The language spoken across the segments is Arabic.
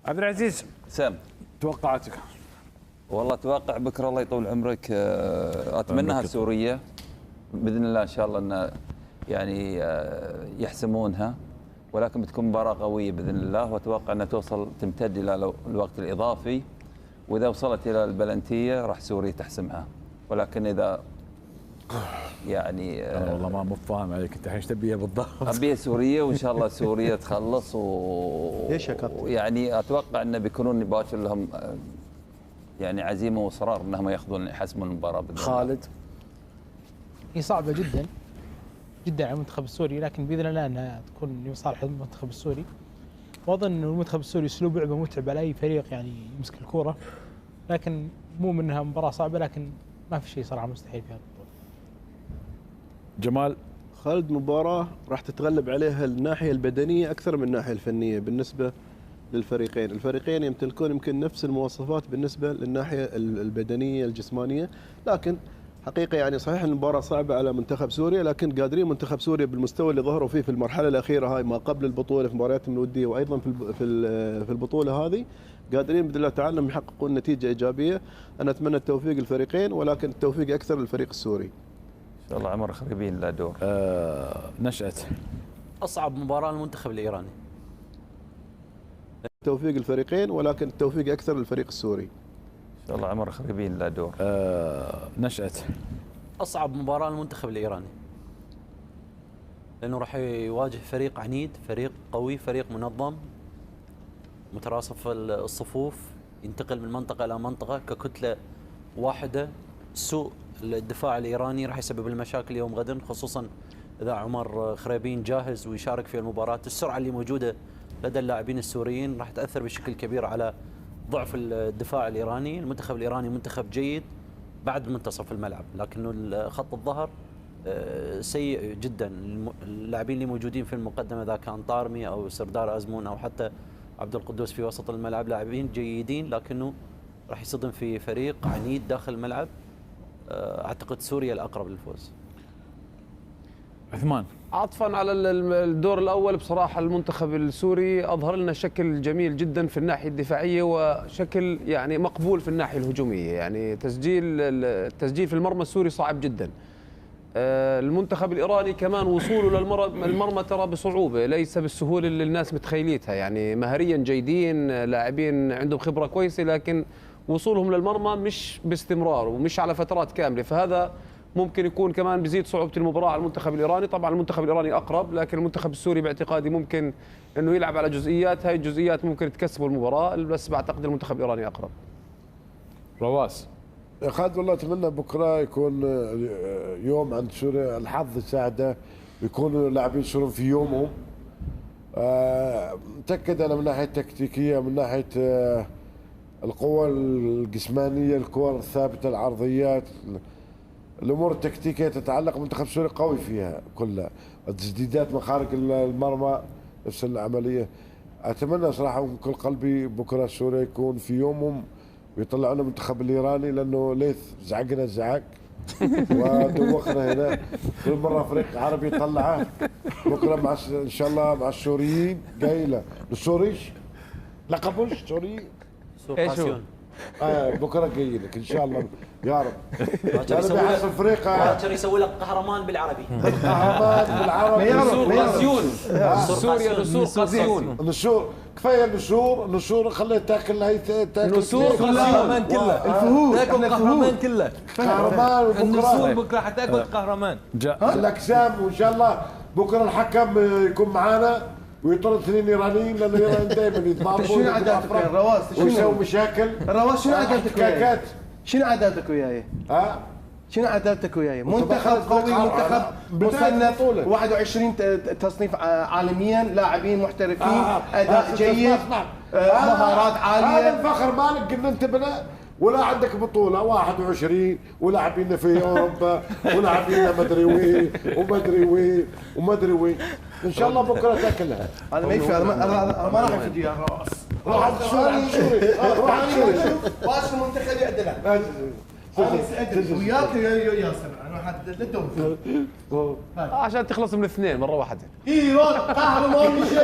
عبد العزيز سام، توقعاتك؟ والله اتوقع بكره الله يطول عمرك اتمناها سوريه باذن الله، ان شاء الله ان يعني يحسمونها، ولكن بتكون مباراه قويه باذن الله، واتوقع انها توصل تمتد الى الوقت الاضافي، واذا وصلت الى البلنتيه راح سوريا تحسمها، ولكن اذا يعني انا والله ما فاهم عليك انت ايش تبيها بالضبط؟ ابيها سوريه، وان شاء الله سوريا تخلص ليش يا كابتن؟ يعني اتوقع ان بيكونون باكر لهم يعني عزيمه واصرار انهم ياخذون يحسمون المباراه باذن الله. خالد، هي صعبه جدا جدا على المنتخب السوري، لكن باذن الله انها تكون لصالح المنتخب السوري. واظن انه المنتخب السوري اسلوب لعبه متعب على اي فريق يعني يمسك الكوره، لكن مو منها مباراه صعبه، لكن ما في شيء صراحه مستحيل في هذا البطوله. جمال، خالد، مباراة راح تتغلب عليها الناحية البدنية أكثر من الناحية الفنية بالنسبة للفريقين، الفريقين يمتلكون يمكن نفس المواصفات بالنسبة للناحية البدنية الجسمانية، لكن حقيقة يعني صحيح المباراة صعبة على منتخب سوريا، لكن قادرين منتخب سوريا بالمستوى اللي ظهروا فيه في المرحلة الأخيرة هاي ما قبل البطولة في مبارياتهم الودية وأيضا في البطولة هذه، قادرين بإذن الله تعالى انهم يحققون نتيجة إيجابية. أنا أتمنى التوفيق للفريقين، ولكن التوفيق أكثر للفريق السوري. ان شاء الله عمر خريبين لا دور. نشأت اصعب مباراه للمنتخب الايراني. توفيق الفريقين، ولكن التوفيق اكثر للفريق السوري. ان شاء الله عمر خريبين لا دور. نشأت اصعب مباراه للمنتخب الايراني، لانه راح يواجه فريق عنيد، فريق قوي، فريق منظم متراصف الصفوف، ينتقل من منطقه الى منطقه ككتله واحده. سوء الدفاع الايراني راح يسبب المشاكل يوم غدا، خصوصا اذا عمر خريبين جاهز ويشارك في المباراه. السرعه اللي موجوده لدى اللاعبين السوريين راح تاثر بشكل كبير على ضعف الدفاع الايراني. المنتخب الايراني منتخب جيد بعد منتصف الملعب، لكنه خط الظهر سيء جدا. اللاعبين اللي موجودين في المقدمه اذا كان طارمي او سردار ازمون او حتى عبد القدوس في وسط الملعب، لاعبين جيدين لكنه راح يصطدم في فريق عنيد داخل الملعب. اعتقد سوريا الاقرب للفوز. عثمان، عطفا على الدور الاول، بصراحه المنتخب السوري اظهر لنا شكل جميل جدا في الناحيه الدفاعيه، وشكل يعني مقبول في الناحيه الهجوميه، يعني التسجيل في المرمى السوري صعب جدا. المنتخب الايراني كمان وصوله للمرمى ترى بصعوبه، ليس بالسهوله اللي الناس متخيليتها، يعني مهريا جيدين، لاعبين عندهم خبره كويسه، لكن وصولهم للمرمى مش باستمرار ومش على فترات كامله، فهذا ممكن يكون كمان بيزيد صعوبه المباراه على المنتخب الايراني. طبعا المنتخب الايراني اقرب، لكن المنتخب السوري باعتقادي ممكن انه يلعب على جزئيات، هاي الجزئيات ممكن تكسبه المباراه، بس بعتقد المنتخب الايراني اقرب. رواس، خالد، والله اتمنى بكره يكون يوم عند سوريا الحظ يساعده، يكونوا لاعبين سوريين في يومهم. متاكد انا من ناحيه تكتيكيه، من ناحيه القوة الجسمانية، الكور الثابتة، العرضيات، الأمور التكتيكية تتعلق منتخب سوريا قوي فيها كلها، التسديدات من خارج المرمى نفس العملية. أتمنى صراحة من كل قلبي بكرة سوريا يكون في يومهم ويطلعونا المنتخب الإيراني، لأنه ليث زعقنا الزعق ودوخنا هنا، كل مرة فريق عربي يطلعه. بكرة مع إن شاء الله مع السوريين قايلة السوريش لقبوش سوريين ايش هو؟ بكره جاي لك ان شاء الله يا رب. باكر يسوي لك قهرمان بالعربي. قهرمان بالعربي. نسور قاسيون. سوريا نسور قاسيون. نسور، كفايه نسور خليها تاكل هي تاكل نسور قهرمان كله. الفهود تاكل قهرمان كله. قهرمان النسور بكره حتاكل قهرمان. الاقسام، وان شاء الله بكره الحكم يكون معانا ويطرد اثنين ايرانيين، لانه ايران دائما يتضاربوا. شنو عاداتك يا رواس؟ ويسووا مشاكل. رواس شنو عاداتك وياي؟ شنو عاداتك وياي؟ شنو عاداتك وياي؟ منتخب قوي، منتخب مصنف 21 تصنيف عالميا، لاعبين محترفين، اداء جيد، مهارات عاليه. هذا الفخر مالك، قلنا انتبهنا ولا عندك بطولة 21 ولاعبين في اوروبا ولاعبين مدري وين ومدري وين. ان شاء الله بكره تاكلها. هذا ما يكفي، ما راح يفيد يا راس. روح على السوري، روح على السوري. واش المنتخب يعدله. وياك يا ياسر انا حددتهم عشان تخلص من الاثنين مره واحده. ايران قهرمان میشه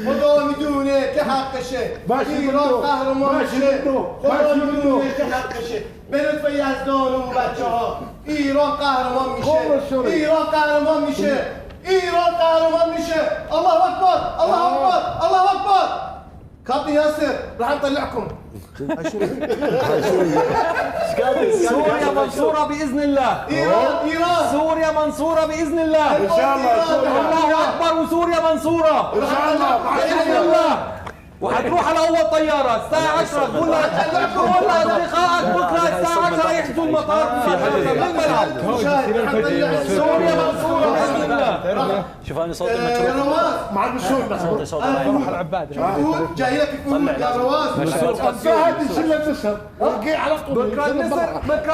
خدا میدونه که حقشه ایران قهرمان میشه خدا میدونه که حقشه به لطف یزدان و بچه‌ها ایران قهرمان میشه ایران قهرمان میشه ایران قهرمان میشه الله اکبر الله اکبر الله اکبر كابتن ياسر راح نطلعكم سوريا منصورة بإذن الله. إيران سوريا منصورة بإذن الله. إن شاء الله. الله أكبر وسوريا منصورة. إن شاء الله. بإذن الله. وحتروح على أول طيارة الساعة 10 قول لأصدقائك بكرة الساعة 10 يحجزوا المطار سوريا منصورة بإذن الله. شوف أنا صوتي متروك مع المشهور صوتي صوت روح العباد جاي لك يقول يا رواس فهد يشيل النسر وقع على طول بكرة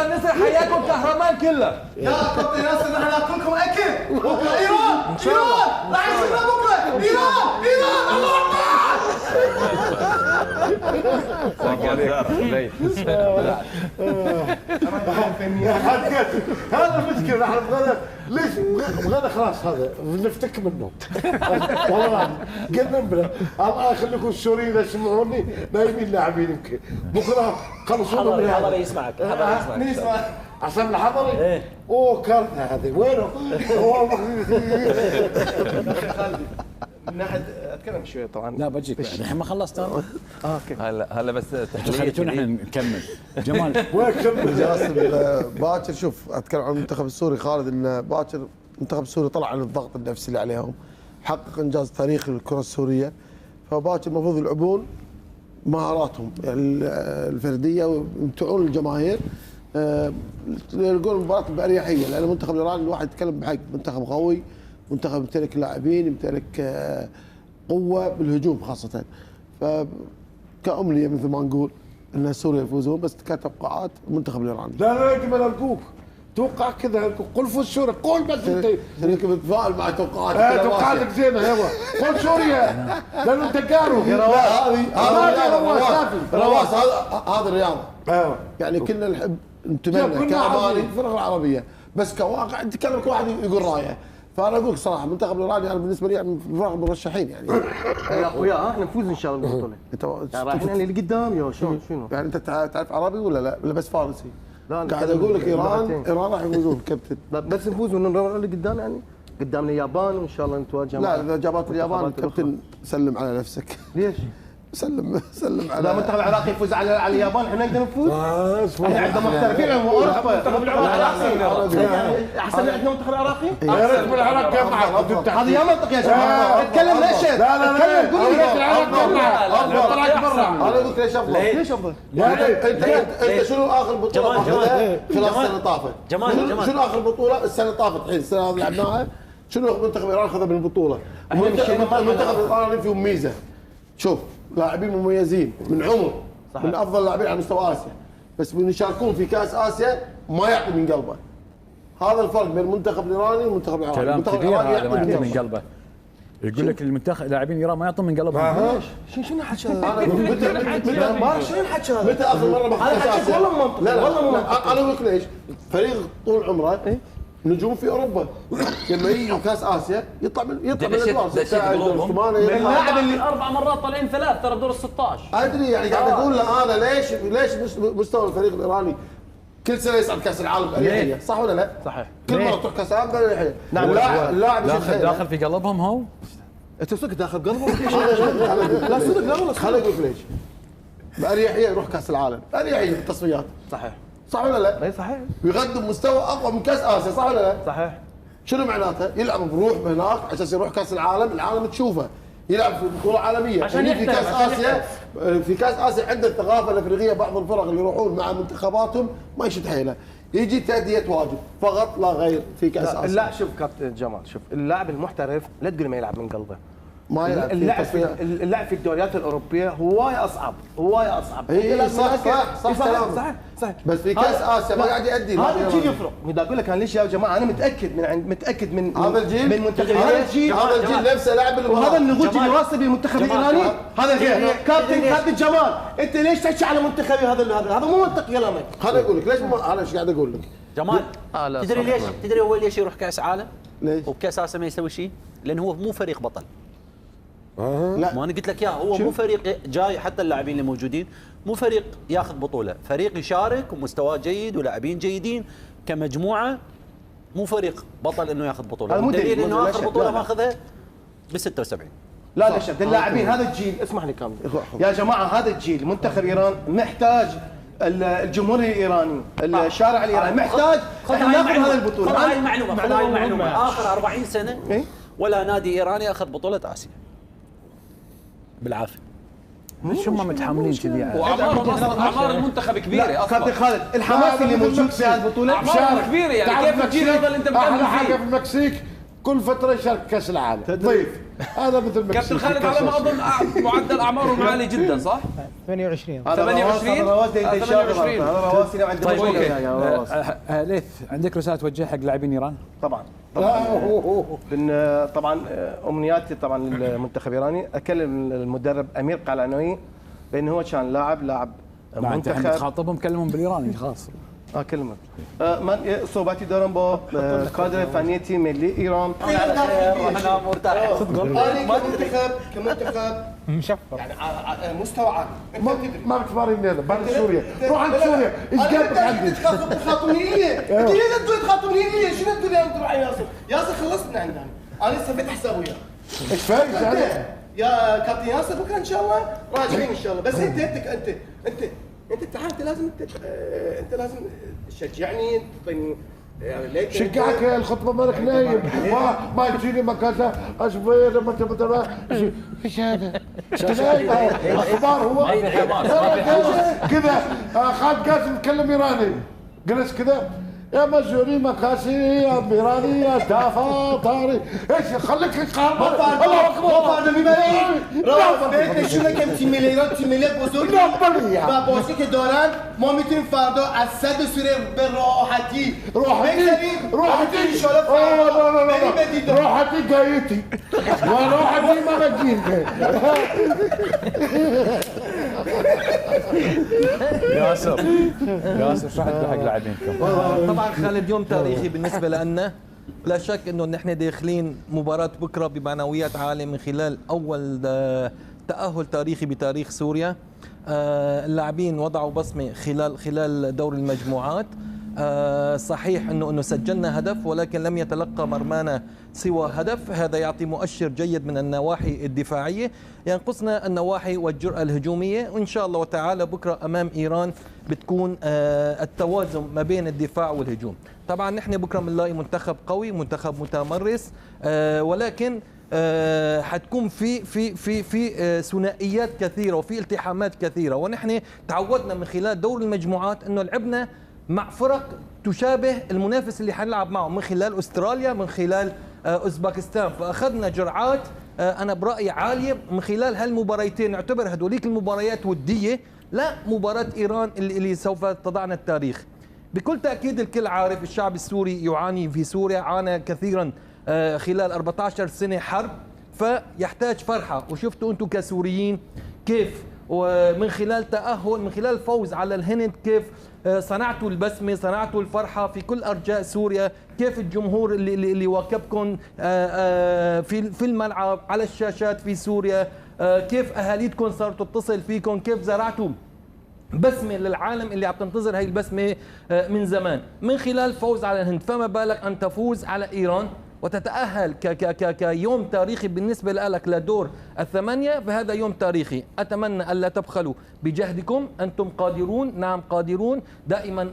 النسر حياكم كهرمان كلها. يا كابتن ياسر نحن ناكلكم اكل بكره ايران ايران راح يصير بكره ايران الله هذا المشكلة نحن بغينا ليش بغينا خلاص هذا نفتك منه والله قلنا بلا الله خليكم السوريين يسمعوني نايمين لاعبين يمكن بكره خلصونا من حضري يسمعك مين يسمع عصام الحضري اوه كارثة هذه وينه؟ من ناحيه اتكلم شويه طبعا لا بجيك بعد الحين ما خلصت انا. اوكي هلا بس خليتونا احنا نكمل. جمال وين كمل جاسم باكر شوف اتكلم عن المنتخب السوري خالد ان باكر المنتخب السوري طلع عن الضغط النفسي اللي عليهم حقق انجاز تاريخي للكره السوريه فباكر المفروض يلعبون مهاراتهم يعني الفرديه ويمتعون الجماهير يلقون المباراه باريحيه لان المنتخب الايراني الواحد يتكلم بحق منتخب قوي منتخب يمتلك لاعبين يمتلك قوه بالهجوم خاصه فكأمنيه مثل ما نقول ان سوريا يفوزون بس كتوقعات المنتخب الايراني لا يا جمال ارجوك توقع كذا قل فوز سوريا قول بس انت خليك متفائل مع توقعاتك توقعاتك زينه يلا قول سوريا لانه انت قارو رواس هذا الرياضه ايوه يعني كلنا نحب نتمنى كأماني الفرق العربيه بس كواقع انت كل واحد يقول رايه فانا اقول صراحه المنتخب الايراني انا بالنسبه لي من الفرق المرشحين يعني يا اخويا احنا نفوز ان شاء الله بالبطوله انت رايحين اللي قدام يا شنو يعني انت تعرف عربي ولا لا ولا بس فارسي؟ لا قاعد اقول لك ايران راح يفوزون كابتن بس نفوز ونروح اللي قدام يعني قدام اليابان وان شاء الله نتواجه لا اذا جابت اليابان كابتن سلم على نفسك ليش؟ سلم على لا المنتخب العراقي يفوز على اليابان احنا نقدر نفوز احنا عندنا محترفين اوروبا المنتخب العراقي احسن عندنا المنتخب العراقي يا ريت بالعراق جمعه هذا يا منطق يا جماعه اتكلم ليش اتكلم قول لي العراق جمعه طلعت برا انا اقول لك ليش افضل؟ ليش افضل؟ انت شنو اخر بطوله اخذها خلال السنه اللي طافت؟ جمال شنو اخر بطوله السنه اللي طافت الحين السنه هذه لعبناها شنو منتخب ايران اخذها من البطوله؟ المنتخب الايراني فيهم ميزه شوف لاعبين مميزين من عمر صحيح. من افضل اللاعبين على مستوى اسيا بس من يشاركون في كاس اسيا ما يعطي من قلبه هذا الفرق بين المنتخب الايراني والمنتخب العراقي كلام المنتخب كبير العراقي هذا ما يعطي يعطي من قلبه. يقول لك المنتخب لاعبين ايران ما يعطون من قلبهم. شنو حكى انا اقول متى شنو الحكي هذا؟ متى اخر مره ما هذا حكي والله منطقي والله انا اقول لك ليش فريق طول عمره نجوم في اوروبا لما يجي كاس اسيا يطلع من الادوار اللاعب اللي 4 مرات طالعين 3 ترى بدور ال 16 ادري يعني قاعد اقول له انا ليش مستوى الفريق الايراني كل سنه يصعد كاس العالم باريحيه صح ولا لا؟ صحيح كل مره تروح كاس العالم باريحيه نعم اللاعب داخل في قلبهم هو. انت صدق داخل قلبه لا صدق لا والله خليني اقول لك ليش باريحيه يروح كاس العالم باريحيه في التصفيات صحيح صح ولا لا؟ اي صحيح ويقدم مستوى اقوى من كاس اسيا صح ولا لا؟ صحيح شنو معناته؟ يلعب بروح هناك على اساس يروح كاس العالم تشوفه يلعب في بطوله عالميه عشان في كاس اسيا في كاس اسيا عنده الثقافه الافريقيه بعض الفرق اللي يروحون مع منتخباتهم ما يشد حيله يجي تأدية واجب فقط لا غير في كاس اسيا لا شوف كابتن جمال شوف اللاعب المحترف لا تقول ما يلعب من قلبه ما يلعب اللعب في الدوريات الاوروبيه هواي اصعب هواي اصعب. اي صح صح بس في كاس اسيا ما قاعد يأدي. هذا الجيل يفرق. بدي اقول لك انا ليش يا جماعه انا متاكد من هذا الجيل من منتخب هذا الجيل نفسه لاعب وهذا النضوج اللي واصل بالمنتخب الايراني هذا غير. كابتن جمال انت ليش تحكي على منتخبي هذا مو منطق كلامك. خليني اقول لك ليش انا ايش قاعد اقول لك جمال تدري ليش؟ تدري هو ليش يروح كاس عالم؟ ليش؟ وبكاس اسيا ما يسوي شيء؟ لانه هو مو فريق بطل. لا ما انا قلت لك اياه، هو مو فريق جاي، حتى اللاعبين اللي موجودين مو فريق ياخذ بطوله، فريق يشارك ومستواه جيد ولاعبين جيدين كمجموعه، مو فريق بطل انه ياخذ بطوله. الدليل انه اخر بطوله ماخذها ب 76. لا شفت اللاعبين هذا الجيل. اسمح لي كامل يا جماعه، هذا الجيل منتخب ايران محتاج الجمهور الايراني، الشارع الايراني محتاج ناخذ هذه البطوله. هاي المعلومه اخر 40 سنه ولا نادي ايراني اخذ بطوله اسيا بالعافيه. مش هم متحملين كذي يعني. واعمار المنتخب كبيره اصلا. كابتن خالد الحماس اللي موجود في هذه البطوله اعمار كبيره يعني كيف الجيل هذا اللي انت احلى حاجه فيه؟ في المكسيك كل فتره يشارك كاس العالم ضيف. هذا مثل المكسيك. كابتن خالد على ما اظن معدل اعمارهم عالي جدا صح؟ 28 ليث عندك رساله توجهها حق لاعبين ايران؟ طبعا طبعا امنياتي طبعا للمنتخب الايراني. اكلم المدرب امير قلعانوي لانه هو كان لاعب منتخب تخاطبهم كلمهم بالايراني خاص. كلمه من صحبتي دارم با کادر فنی تیم ملی ایران. احنا مرتاحين صدق. انا كمنتخب مشفر يعني مستوى عالي. ما بتفارقني انا بعد سوريا. روح عند سوريا ايش جابك عندي؟ تخاطبني ليه؟ انت ليه تخاطبني ليه؟ شنو تقول انت مع ياسر خلصت من عندنا. انا لسه فتح حساب وياه. ايش فايز انا؟ يا كابتن ياسر بكره ان شاء الله راجعين ان شاء الله. بس انت تعال انت لازم تشجعني تعطيني يعني شجعك يا الخطبه مالك نايم ما تجيني مكاسه اشوفه لما تبدا ايش هذا؟ اخبار هو كذا. خالد قاسم يتكلم ايراني جلس كذا يا مجوري مكاسي يا بيراني يا دافا طاري ايش خليك قام الله اكبر ما میبریم راه بهت نشونه که تیم ملی ایران تیم ملی بزرگ و بازی که دارن ما میتونیم فردا از صد سوره به راحتی راحتي ان شاء الله راحتي جايتي وراحتي ما بجين ياسر شو راح تقول حق لاعبينكم؟ طبعا خالد يوم تاريخي بالنسبه لنا، لا شك انه نحن داخلين مباراه بكره بمعنويات عاليه من خلال اول تاهل تاريخي بتاريخ سوريا. اللاعبين وضعوا بصمه خلال دور المجموعات. صحيح انه سجلنا هدف ولكن لم يتلقى مرمانا سوى هدف، هذا يعطي مؤشر جيد من النواحي الدفاعيه، ينقصنا النواحي والجرأة الهجوميه، وان شاء الله وتعالى بكره امام ايران بتكون التوازن ما بين الدفاع والهجوم. طبعا نحن بكره بنلاقي منتخب قوي، منتخب متمرس، ولكن حتكون في ثنائيات كثيره وفي التحامات كثيره، ونحن تعودنا من خلال دور المجموعات انه لعبنا مع فرق تشابه المنافس اللي حنلعب معه من خلال استراليا، من خلال اوزباكستان، فاخذنا جرعات انا برايي عاليه من خلال هالمباريتين. نعتبر هذوليك المباريات وديه، لا مباراه ايران اللي سوف تضعنا التاريخ. بكل تاكيد الكل عارف الشعب السوري يعاني في سوريا، عانى كثيرا خلال 14 سنه حرب، فيحتاج فرحه. وشفتوا انتم كسوريين كيف ومن خلال تأهل، من خلال فوز على الهند، كيف صنعتوا البسمة، صنعتوا الفرحة في كل أرجاء سوريا، كيف الجمهور اللي واكبكم في الملعب على الشاشات في سوريا، كيف أهاليكم صارت تتصل فيكم، كيف زرعتوا بسمة للعالم اللي عم تنتظر هاي البسمة من زمان من خلال فوز على الهند. فما بالك أن تفوز على إيران وتتأهل كيوم تاريخي بالنسبة لك لدور الثمانية، فهذا يوم تاريخي. أتمنى ألا تبخلوا بجهدكم، أنتم قادرون، نعم قادرون. دائما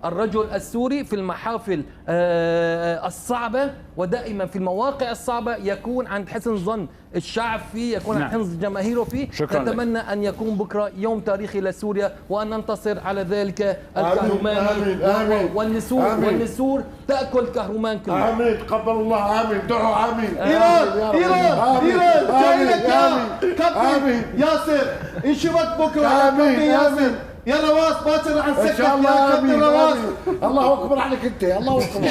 الرجل السوري في المحافل الصعبة ودائما في المواقع الصعبة يكون عند حسن ظن الشعب فيه، يكون نعم. حنص جماهيره فيه. شكراً نتمنى أن يكون بكرة يوم تاريخي لسوريا، وأن ننتصر على ذلك الكهرماني والنسور تأكل كهرمان كله. آمين. قبل الله. آمين. دعوا. آمين. ايران جاي لك يا كابتن ياسر، نشوفك بكره كابتن ياسر يا رواس، باكر راح نسكت يا كابتن رواس. الله اكبر عليك انت. الله اكبر.